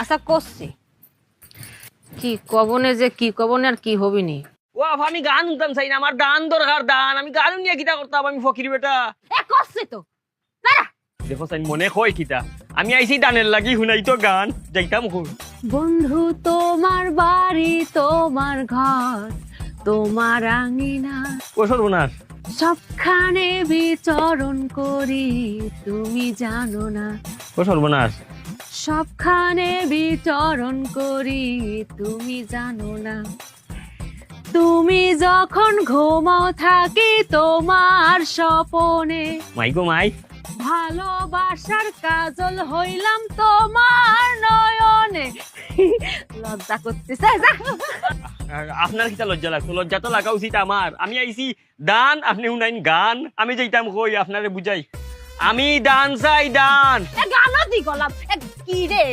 আচ্ছা করছি কি কবনে যে কি কবনে আর কি হবিনি। ও আফা আমি গান শুনতাম চাই না, আমার দান দরকার দান, আমি গান নিয়ে কিতা করতাম, আমি ফকির বেটা। এ করছি তো দাঁড়া। দেখো চাই মনে কয় কিতা, আমি আইছি দানের লাগি শুনাই তো গান যাইতাম কই। বন্ধু তোমার বাড়ি তোমার ঘর তোমার আঙিনা ও সর্বনাশ, সবখানে বিচরণ করি তুমি জানো না। ও সর্বনাশ, সবখানে বিচরণ করি তুমি জানো না। তুমি যখন ঘুমাও থাকি তোমার স্বপনে মাই গো মাই। ভালোবাসার কাজল হইলাম তোমার নয়নে। লজ্জা করতেছে যা। আপনার কিতা লজ্জা লাগতো? লজ্জা তো লাগা উচিত আমার। আমি আইছি দান, আপনি শুনাইন গান, আমি যাইতাম কই আপনারে বুঝাই। আমি দান চাই দান। গানও দি গলাম কি রে